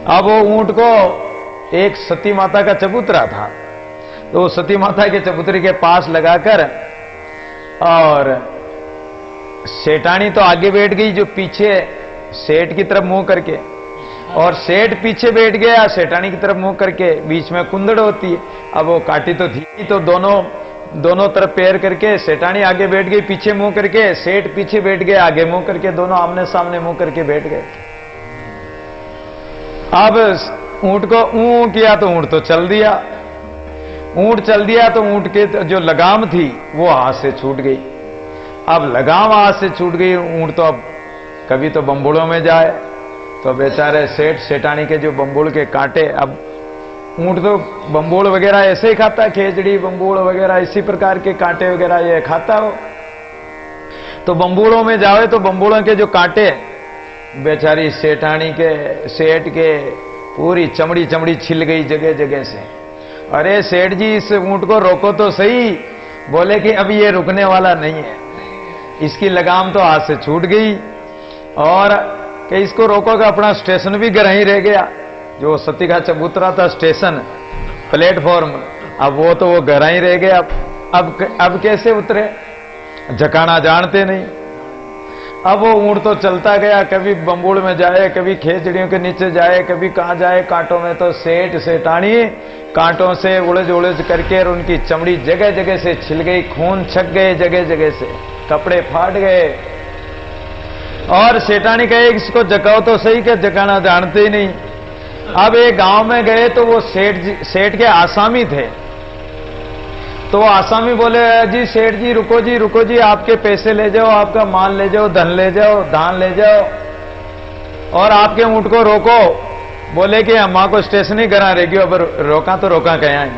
अब वो ऊंट को एक सती माता का चबूतरा था, तो वो सती माता के चबूतरे के पास लगाकर, और सेठानी तो आगे बैठ गई जो पीछे सेठ की तरफ मुंह करके, और सेठ पीछे बैठ गया सेठानी की तरफ मुंह करके, बीच में कुंदड़ होती है। अब वो काटी तो थी, तो दोनों तरफ पैर करके सेठानी आगे बैठ गई पीछे मुंह करके, सेठ पीछे बैठ गए आगे मुंह करके, दोनों आमने सामने मुंह करके बैठ गए। अब ऊंट को ऊं किया तो ऊंट तो चल दिया, ऊंट चल दिया तो ऊंट के जो लगाम थी वो हाथ से छूट गई। अब लगाम हाथ से छूट गई, ऊंट तो अब कभी तो बम्बुड़ों में जाए, तो बेचारे सेठानी के जो बम्बुड़ के कांटे, अब ऊंट तो बम्बुड़ वगैरह ऐसे ही खाता, खेजड़ी बम्बुड़ वगैरह इसी प्रकार के कांटे वगैरह ये खाता हो। तो बम्बुड़ों में जावे तो बम्बुड़ों के जो कांटे बेचारी सेठानी के सेठ के पूरी चमड़ी छिल गई जगह जगह से। अरे सेठ जी इस ऊंट को रोको तो सही, बोले कि अब ये रुकने वाला नहीं है, इसकी लगाम तो हाथ से छूट गई, और कि इसको रोकोगे अपना स्टेशन भी घर ही रह गया, जो सती का चबूतरा था स्टेशन प्लेटफॉर्म, अब वो तो वो घर ही रह गया। अब कैसे उतरे, झकाना जानते नहीं। अब वो ऊंट तो चलता गया, कभी बम्बुड़ में जाए, कभी खेजड़ियों के नीचे जाए, कभी कहां जाए, कांटों में तो सेठ सेठानी कांटों से उलझ करके, और उनकी चमड़ी जगह जगह से छिल गई, खून छक गए जगह जगह से, कपड़े फाट गए। और सेठानी कहे इसको जगाओ तो सही, कि जगाना जानते ही नहीं। अब एक गांव में गए तो वो सेठ के आसामी थे, तो आसामी बोले जी सेठ जी रुको जी, आपके पैसे ले जाओ, आपका माल ले जाओ, धन ले जाओ, धान ले जाओ, और आपके ऊंट को रोको। बोले कि अम्मा को स्टेशन ही करा रहेगी, अब रोका तो रोका कहीं।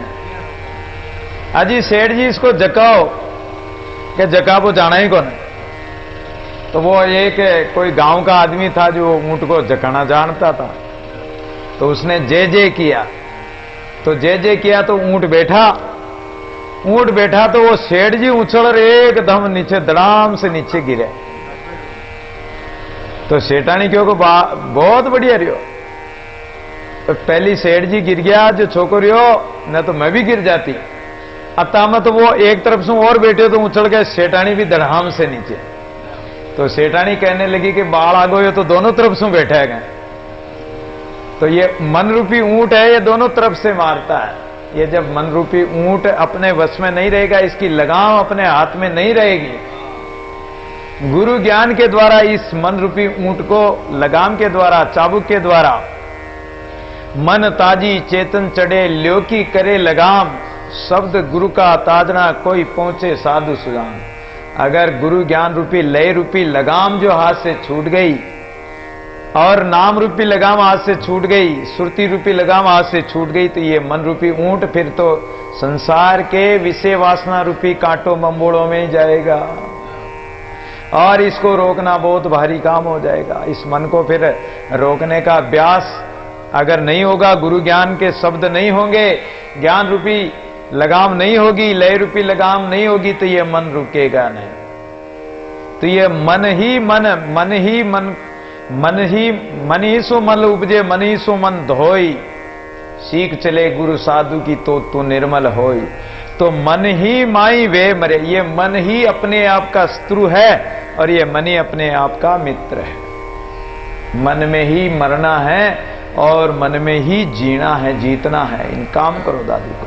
अजी सेठ जी इसको जकाओ, कि जका वो जाना ही कौन। तो वो एक कोई गांव का आदमी था जो ऊंट को जकाना जानता था, तो उसने जय जय किया, तो जय जय किया तो ऊंट बैठा तो वो सेठ जी उछल एकदम नीचे धड़ाम से नीचे गिरे। तो सेठानी क्यों को बहुत बढ़िया रियो, तो पहली सेठ जी गिर गया जो छोकरियो, न तो मैं भी गिर जाती। अता में तो वो एक तरफ से और बैठे तो उछल गए, सेठानी भी धड़ाम से नीचे। तो सेठानी कहने लगी कि बाढ़ आ गई, तो दोनों तरफ से बैठे गए। तो ये मन रूपी ऊंट है, ये दोनों तरफ से मारता है। ये जब मन रूपी ऊंट अपने वश में नहीं रहेगा, इसकी लगाम अपने हाथ में नहीं रहेगी, गुरु ज्ञान के द्वारा इस मन रूपी ऊंट को लगाम के द्वारा, चाबुक के द्वारा, मन ताजी चेतन चढ़े ल्योकी करे लगाम, शब्द गुरु का ताजना कोई पहुंचे साधु सुजान। अगर गुरु ज्ञान रूपी लय रूपी लगाम जो हाथ से छूट गई, और नाम रूपी लगाम हाथ से छूट गई, सुरती रूपी लगाम हाथ से छूट गई, तो ये मन रूपी ऊंट फिर तो संसार के विषय वासना रूपी कांटों बम्बोड़ों में ही जाएगा, और इसको रोकना बहुत भारी काम हो जाएगा। इस मन को फिर रोकने का अभ्यास अगर नहीं होगा, गुरु ज्ञान के शब्द नहीं होंगे, ज्ञान रूपी लगाम नहीं होगी, लय रूपी लगाम नहीं होगी, तो ये मन रुकेगा नहीं। तो ये मन ही सो मल उपजे, मन ही सो मन धोई, सीख चले गुरु साधु की तो तू निर्मल होई। तो मन ही माई वे मरे, ये मन ही अपने आप का शत्रु है, और ये मन ही अपने आप का मित्र है। मन में ही मरना है और मन में ही जीना है, जीतना है। इन काम करो दादी को।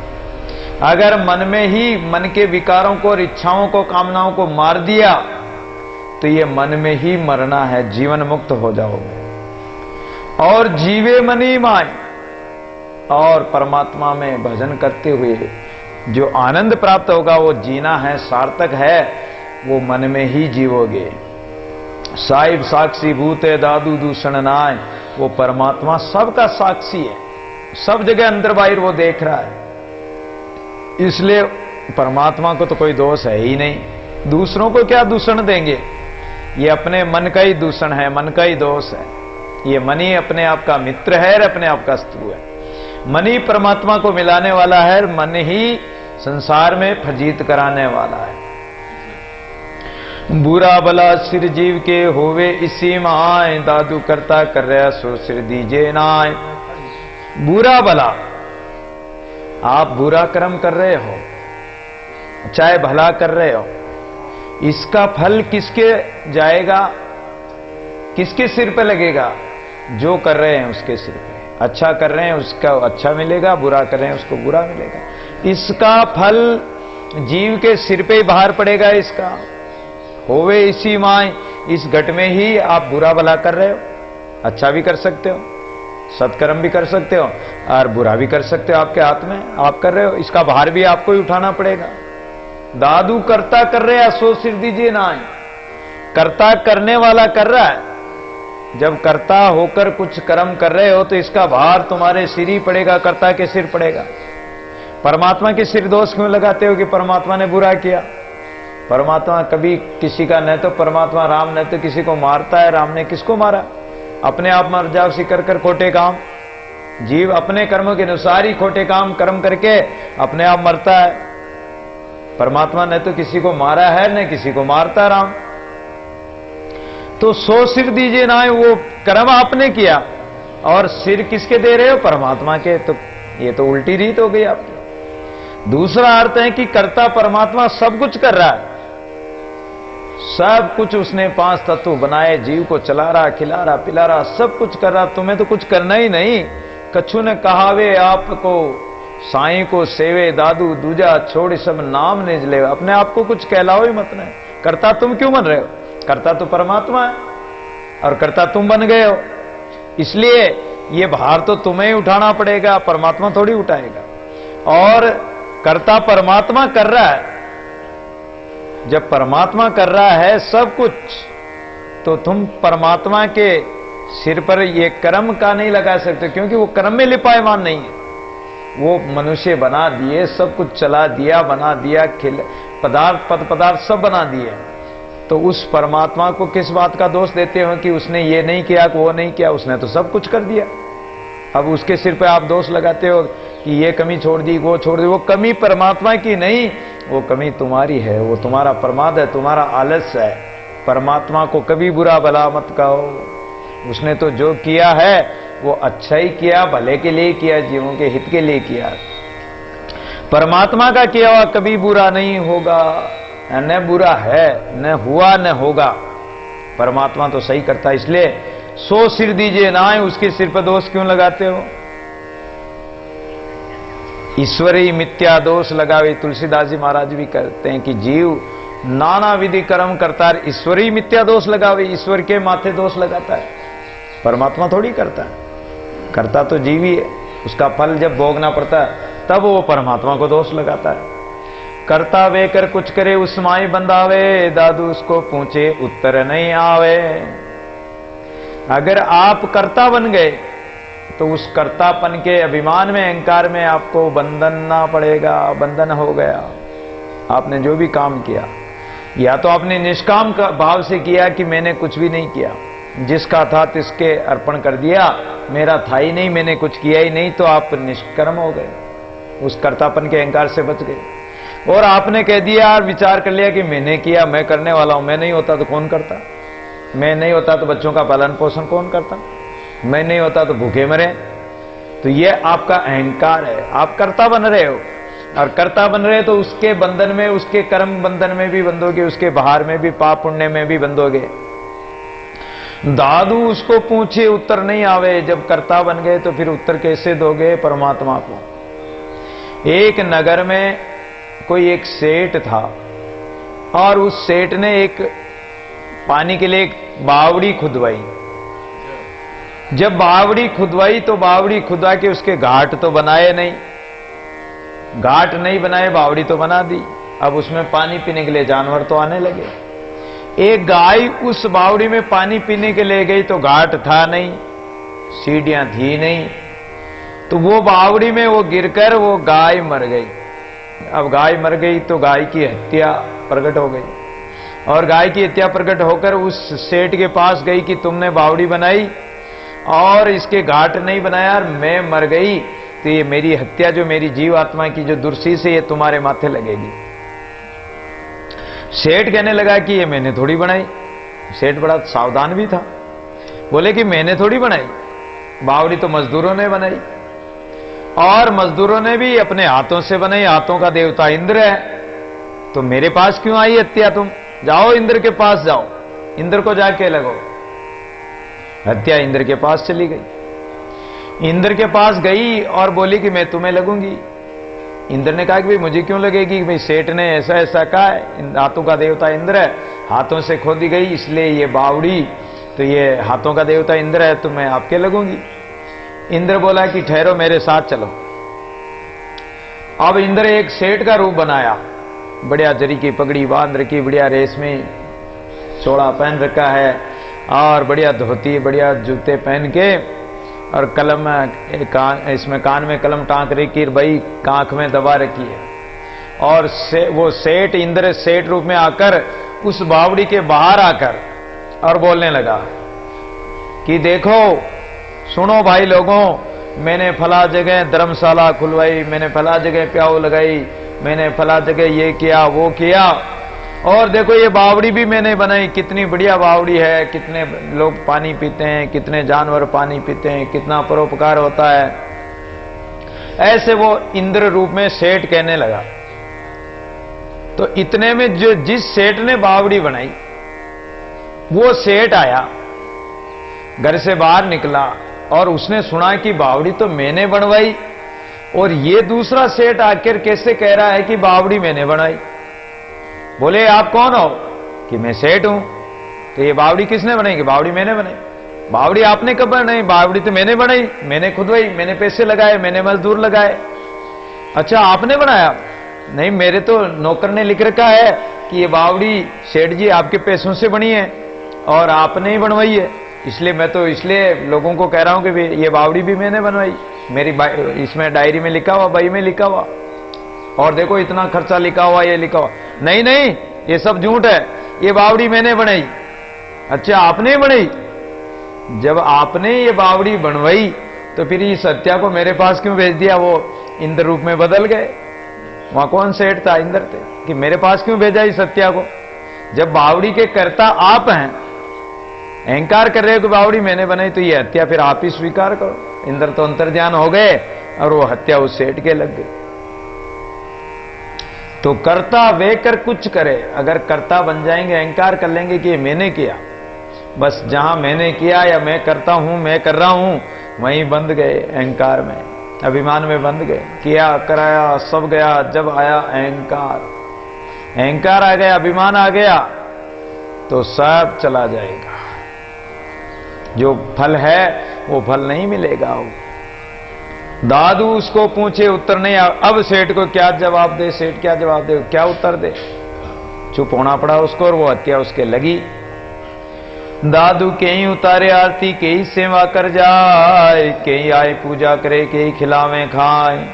अगर मन में ही मन के विकारों को और इच्छाओं को, कामनाओं को मार दिया, तो ये मन में ही मरना है, जीवन मुक्त हो जाओगे। और जीवे मनी माय, और परमात्मा में भजन करते हुए जो आनंद प्राप्त होगा वो जीना है, सार्थक है, वो मन में ही जीवोगे। साहिब साक्षी भूते दादू दूषण नाय, वो परमात्मा सबका साक्षी है, सब जगह अंदर बाहर वो देख रहा है। इसलिए परमात्मा को तो कोई दोष है ही नहीं, दूसरों को क्या दूषण देंगे। ये अपने मन का ही दूषण है, मन का ही दोष है। ये मन ही अपने आप का मित्र है और अपने आप का शत्रु है। मन ही परमात्मा को मिलाने वाला है, मन ही संसार में फजीत कराने वाला है। बुरा भला सिर जीव के होवे इसी माय, दादू करता कर रहा सो सिर दीजे नाय। बुरा भला, आप बुरा कर्म कर रहे हो चाहे भला कर रहे हो, इसका फल किसके जाएगा, किसके सिर पे लगेगा? जो कर रहे हैं उसके सिर पे। अच्छा कर रहे हैं उसका अच्छा मिलेगा, बुरा कर रहे हैं उसको बुरा मिलेगा। इसका फल जीव के सिर पे ही बाहर पड़ेगा। इसका होवे इसी माय, इस घट में ही आप बुरा भला कर रहे हो। अच्छा भी कर सकते हो, सत्कर्म भी कर सकते हो और बुरा भी कर सकते हो, आपके हाथ में, आप कर रहे हो। इसका भार भी आपको ही उठाना पड़ेगा। दादू कर्ता कर रहे हैं, सो सिर दीजिए ना। कर्ता करने वाला कर रहा है। जब कर्ता होकर कुछ कर्म कर रहे हो तो इसका भार तुम्हारे सिर ही पड़ेगा, कर्ता के सिर पड़ेगा। परमात्मा के सिर दोष क्यों लगाते हो कि परमात्मा ने बुरा किया? परमात्मा कभी किसी का, न तो परमात्मा राम न तो किसी को मारता है। राम ने किसको मारा? अपने आप मर जाओ सी कर खोटे काम। जीव अपने कर्मों के अनुसार ही खोटे काम कर्म करके अपने आप मरता है। परमात्मा ने तो किसी को मारा है न किसी को मारता है राम। तो सो सिर दीजिए ना, वो कर्म आपने किया और सिर किसके दे रहे हो? परमात्मा के। तो ये तो उल्टी रीत हो गई आपकी। दूसरा अर्थ है कि कर्ता परमात्मा सब कुछ कर रहा है, सब कुछ उसने 5 तत्व बनाए, जीव को चला रहा, खिला रहा, पिला रहा, सब कुछ कर रहा। तुम्हें तो कुछ करना ही नहीं। कछु ने कहावे आपको साईं को सेवे, दादू दूजा छोड़ सब नाम निज ले। अपने आप को कुछ कहलाओ ही मत। नहीं कर्ता तुम क्यों बन रहे हो? कर्ता तो परमात्मा है और कर्ता तुम बन गए हो। इसलिए ये भार तो तुम्हें ही उठाना पड़ेगा, परमात्मा थोड़ी उठाएगा। और कर्ता परमात्मा कर रहा है। जब परमात्मा कर रहा है सब कुछ, तो तुम परमात्मा के सिर पर ये कर्म का नहीं लगा सकते, क्योंकि वो कर्म में लिपायमान नहीं है। वो मनुष्य बना दिए, सब कुछ चला दिया, बना दिया, पदार्थ पद पदार्थ सब बना दिए। तो उस परमात्मा को किस बात का दोष देते हो कि उसने ये नहीं किया, वो नहीं किया? उसने तो सब कुछ कर दिया। अब उसके सिर पे आप दोष लगाते हो कि ये कमी छोड़ दी, वो छोड़ दी। वो कमी परमात्मा की नहीं, वो कमी तुम्हारी है। वो तुम्हारा प्रमाद है, तुम्हारा आलस्य है। परमात्मा को कभी बुरा भला मत कहो। उसने तो जो किया है वो अच्छा ही किया, भले के लिए किया, जीवों के हित के लिए किया। परमात्मा का किया हुआ कभी बुरा नहीं होगा, न बुरा है, न हुआ न होगा। परमात्मा तो सही करता है। इसलिए सो सिर दीजिए ना, उसके सिर पर दोष क्यों लगाते हो? ईश्वरी मिथ्या दोष लगावे। तुलसीदास जी महाराज भी कहते हैं कि जीव नाना विधि कर्म करता है, ईश्वरी मिथ्या दोष लगावे। ईश्वर के माथे दोष लगाता है, परमात्मा थोड़ी करता है। करता तो जीव ही है। उसका फल जब भोगना पड़ता है तब वो परमात्मा को दोष लगाता है। करता वे कर कुछ करे उसमाई बंधावे, दादू उसको पूछे उत्तर नहीं आवे। अगर आप कर्ता बन गए तो उस कर्तापन के अभिमान में, अहंकार में आपको बंधना पड़ेगा। बंधन हो गया। आपने जो भी काम किया, या तो आपने निष्काम भाव से किया कि मैंने कुछ भी नहीं किया, जिसका था तिसके अर्पण कर दिया, मेरा था ही नहीं, मैंने कुछ किया ही नहीं, तो आप निष्कर्म हो गए, उस कर्तापन के अहंकार से बच गए। और आपने कह दिया और विचार कर लिया कि मैंने किया, मैं करने वाला हूं। मैं नहीं होता तो कौन करता? मैं नहीं होता तो बच्चों का पालन पोषण कौन करता? मैं नहीं होता तो भूखे मरे। तो ये आपका अहंकार है। आप कर्ता बन रहे हो, और कर्ता बन रहे हो तो उसके बंधन में, उसके कर्म बंधन में भी बंधोगे, उसके बाहर में भी, पाप पुण्य में भी बंधोगे। दादू उसको पूछे उत्तर नहीं आवे। जब कर्ता बन गए तो फिर उत्तर कैसे दोगे परमात्मा को? एक नगर में कोई एक सेठ था, और उस सेठ ने एक पानी के लिए एक बावड़ी खुदवाई। जब बावड़ी खुदवाई तो बावड़ी खुदवा के उसके घाट तो बनाए नहीं, घाट नहीं बनाए, बावड़ी तो बना दी। अब उसमें पानी पीने के लिए जानवर तो आने लगे। एक गाय उस बावड़ी में पानी पीने के लिए गई तो घाट था नहीं, सीढ़ियां थी नहीं, तो वो बावड़ी में वो गिरकर वो गाय मर गई। अब गाय मर गई तो गाय की हत्या प्रकट हो गई, और गाय की हत्या प्रकट होकर उस सेठ के पास गई कि तुमने बावड़ी बनाई और इसके घाट नहीं बनाया और मैं मर गई, तो ये मेरी हत्या, जो मेरी जीव आत्मा की जो दुर्शीष है, ये तुम्हारे माथे लगेगी। सेठ कहने लगा कि ये मैंने थोड़ी बनाई। सेठ बड़ा सावधान भी था, बोले कि मैंने थोड़ी बनाई, बावड़ी तो मजदूरों ने बनाई। और मजदूरों ने भी अपने हाथों से बनाई, हाथों का देवता इंद्र है, तो मेरे पास क्यों आई हत्या? तुम जाओ इंद्र के पास जाओ, इंद्र को जाके लगो। हत्या इंद्र के पास चली गई। इंद्र के पास गई और बोली कि मैं तुम्हें लगूंगी। इंद्र ने कहा कि भाई मुझे क्यों लगेगी, भाई सेठ ने ऐसा ऐसा कहा है, हाथों का देवता इंद्र है, हाथों से खोदी गई इसलिए ये बावड़ी, तो ये हाथों का देवता इंद्र है, तो मैं आपके लगूंगी। इंद्र बोला कि ठहरो, मेरे साथ चलो। अब इंद्र एक सेठ का रूप बनाया, बढ़िया जरी की पगड़ी बांध रखी, बढ़िया रेशमी चोड़ा पहन रखा है और बढ़िया धोती, बढ़िया जूते पहन के, और कलम इसमें कान में कलम टांक रखी, भाई कांख में दबा रखी है। और वो सेठ, इंद्र सेठ रूप में आकर उस बावड़ी के बाहर आकर और बोलने लगा कि देखो सुनो भाई लोगों, मैंने फला जगह धर्मशाला खुलवाई, मैंने फला जगह प्याऊ लगाई, मैंने फला जगह ये किया वो किया, और देखो ये बावड़ी भी मैंने बनाई, कितनी बढ़िया बावड़ी है, कितने लोग पानी पीते हैं, कितने जानवर पानी पीते हैं, कितना परोपकार होता है। ऐसे वो इंद्र रूप में सेठ कहने लगा। तो इतने में जो जिस सेठ ने बावड़ी बनाई वो सेठ आया, घर से बाहर निकला और उसने सुना कि बावड़ी तो मैंने बनवाई, और ये दूसरा सेठ आकर कैसे कह रहा है कि बावड़ी मैंने बनाई। बोले आप कौन हो? कि मैं सेठ हूं। तो ये बावड़ी किसने बनाई? कि बावड़ी मैंने बनाई। बावड़ी आपने कब बनाई? बावड़ी तो मैंने बनाई, मैंने खुदवाई, मैंने पैसे लगाए, मैंने मजदूर लगाए। अच्छा आपने बनाया? नहीं, मेरे तो नौकर ने लिख रखा है कि ये बावड़ी सेठ जी आपके पैसों से बनी है और आपने ही बनवाई है, इसलिए मैं तो इसलिए लोगों को कह रहा हूं कि ये बावड़ी भी मैंने बनवाई, मेरी इसमें डायरी में लिखा हुआ, बही में लिखा हुआ, और देखो इतना खर्चा लिखा हुआ, ये लिखा हुआ। नहीं नहीं, ये सब झूठ है, ये बावड़ी मैंने बनाई। अच्छा आपने बनाई? जब आपने ये बावड़ी बनवाई तो फिर इस हत्या को मेरे पास क्यों भेज दिया? वो इंद्र रूप में बदल गए। वहां कौन सेठ था? इंद्र थे। कि मेरे पास क्यों भेजा इस हत्या को? जब बावड़ी के कर्ता आप हैं, अहंकार कर रहे हो कि बावड़ी मैंने बनाई, तो ये हत्या फिर आप ही स्वीकार करो। इंद्र तो अंतर्ध्यान हो गए और वो हत्या उस सेठ के लग गई। तो कर्ता वे कर कुछ करे, अगर कर्ता बन जाएंगे, अहंकार कर लेंगे कि ये मैंने किया, बस जहां मैंने किया या मैं करता हूं, मैं कर रहा हूं, वहीं बंध गए, अहंकार में, अभिमान में बंध गए। किया कराया सब गया, जब आया अहंकार, अहंकार आ गया, अभिमान आ गया, तो सब चला जाएगा। जो फल है वो फल नहीं मिलेगा। दादू उसको पूछे, उत्तर नहीं। अब सेठ को क्या जवाब दे? सेठ क्या जवाब दे, क्या उत्तर दे? चुप होना पड़ा उसको, और वो हत्या उसके लगी। दादू कहीं उतारे आरती, कहीं सेवा कर जाए, कहीं आए पूजा करे, कहीं खिलावे खाए।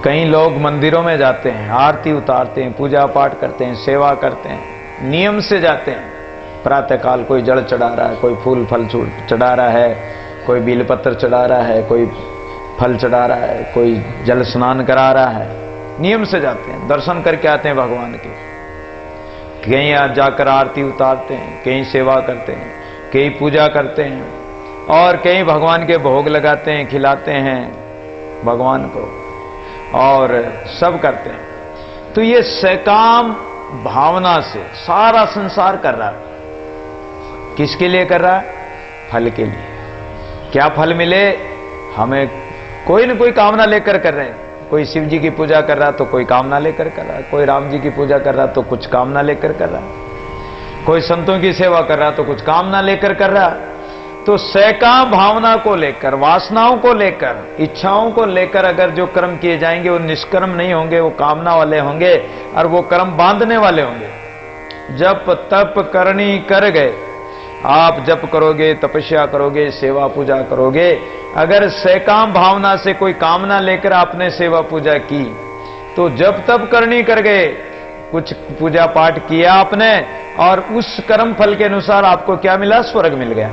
कई लोग मंदिरों में जाते हैं, आरती उतारते हैं, पूजा पाठ करते हैं, सेवा करते हैं, नियम से जाते हैं। प्रातःकाल कोई जड़ चढ़ा रहा है, कोई फूल फल चढ़ा रहा है, कोई बेलपत्र चढ़ा रहा है, कोई फल चढ़ा रहा है, कोई जल स्नान करा रहा है। नियम से जाते हैं, दर्शन करके आते हैं भगवान के। कहीं आज जाकर आरती उतारते हैं, कहीं सेवा करते हैं, कहीं पूजा करते हैं, और कहीं भगवान के भोग लगाते हैं, खिलाते हैं भगवान को, और सब करते हैं। तो ये सकाम भावना से सारा संसार कर रहा है। किसके लिए कर रहा है? फल के लिए। क्या फल मिले हमें? कोई न कोई कामना लेकर कर रहे हैं। कोई शिव जी की पूजा कर रहा तो कोई कामना लेकर कर रहा है, कोई राम जी की पूजा कर रहा तो कुछ कामना लेकर कर रहा है, कोई संतों की सेवा कर रहा तो कुछ कामना लेकर कर रहा है। तो सकाम भावना को लेकर, वासनाओं को लेकर, इच्छाओं को लेकर अगर जो कर्म किए जाएंगे वो निष्कर्म नहीं होंगे, वो कामना वाले होंगे, और वो कर्म बांधने वाले होंगे। जप तप करनी कर गए, आप जप करोगे, तपस्या करोगे, सेवा पूजा करोगे, अगर सकाम भावना से कोई कामना लेकर आपने सेवा पूजा की, तो जप तप करनी कर गए, कुछ पूजा पाठ किया आपने, और उस कर्म फल के अनुसार आपको क्या मिला? स्वर्ग मिल गया।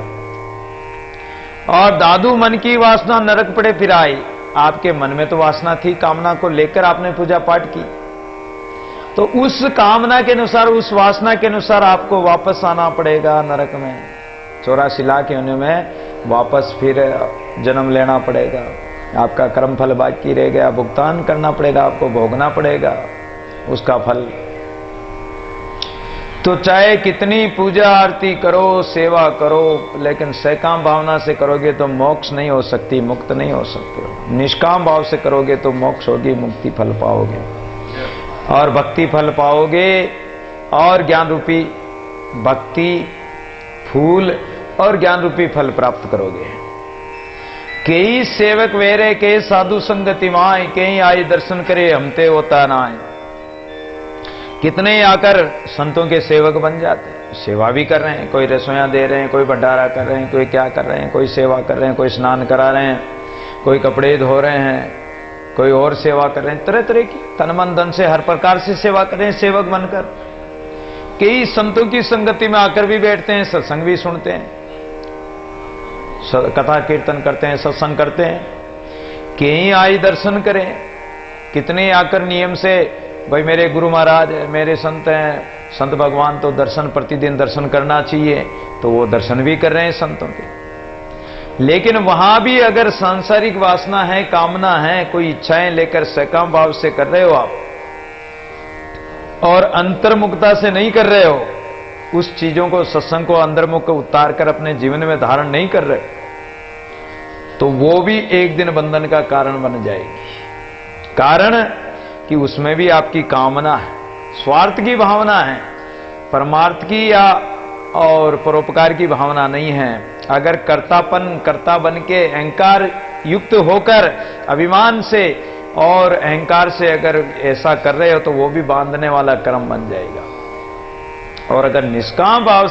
और दादू मन की वासना नरक पड़े फिर आई। आपके मन में तो वासना थी, कामना को लेकर आपने पूजा पाठ की, तो उस कामना के अनुसार, उस वासना के अनुसार आपको वापस आना पड़ेगा नरक में। 84 लाख योनियों में वापस फिर जन्म लेना पड़ेगा, आपका कर्म फल बाकी रह गया, भुगतान करना पड़ेगा, आपको भोगना पड़ेगा उसका फल। तो चाहे कितनी पूजा आरती करो, सेवा करो, लेकिन सकाम भावना से करोगे तो मोक्ष नहीं हो सकती, मुक्त नहीं हो सकते हो। निष्काम भाव से करोगे तो मोक्ष होगी, मुक्ति फल पाओगे और भक्ति फल पाओगे, और ज्ञान रूपी भक्ति फूल और ज्ञान रूपी फल प्राप्त करोगे। कई सेवक वेरे के साधु संगति माए, कई आए दर्शन करे हमते होता ना आए। कितने आकर संतों के सेवक बन जाते हैं, सेवा भी कर रहे हैं, कोई रसोइयां दे रहे हैं, कोई भंडारा कर रहे हैं, कोई क्या कर रहे हैं, कोई सेवा कर रहे हैं, कोई स्नान करा रहे हैं, कोई कपड़े धो रहे हैं, कोई और सेवा कर रहे हैं, तरह तरह की तन मन धन से हर प्रकार से सेवा कर रहे हैं सेवक बनकर। कई संतों की संगति में आकर भी बैठते हैं, सत्संग भी सुनते हैं, कथा कीर्तन करते हैं, सत्संग करते हैं। कई आई दर्शन करें, कितने आकर नियम से भाई मेरे गुरु महाराज मेरे संत हैं, संत भगवान तो दर्शन प्रतिदिन दर्शन करना चाहिए, तो वो दर्शन भी कर रहे हैं संतों के। लेकिन वहां भी अगर सांसारिक वासना है, कामना है, कोई इच्छाएं लेकर सकाम भाव से कर रहे हो आप और अंतर्मुखता से नहीं कर रहे हो, उस चीजों को सत्संग को अंतर्मुख उतार कर अपने जीवन में धारण नहीं कर रहे, तो वो भी एक दिन बंधन का कारण बन जाएगी। कारण कि उसमें भी आपकी कामना है, स्वार्थ की भावना है, परमार्थ की या और परोपकार की भावना नहीं है। अगर कर्ता बन के अहंकार युक्त होकर अभिमान से और अहंकार से अगर ऐसा कर रहे हो तो वो भी बांधने वाला कर्म बन जाएगा। और अगर निष्काम भाव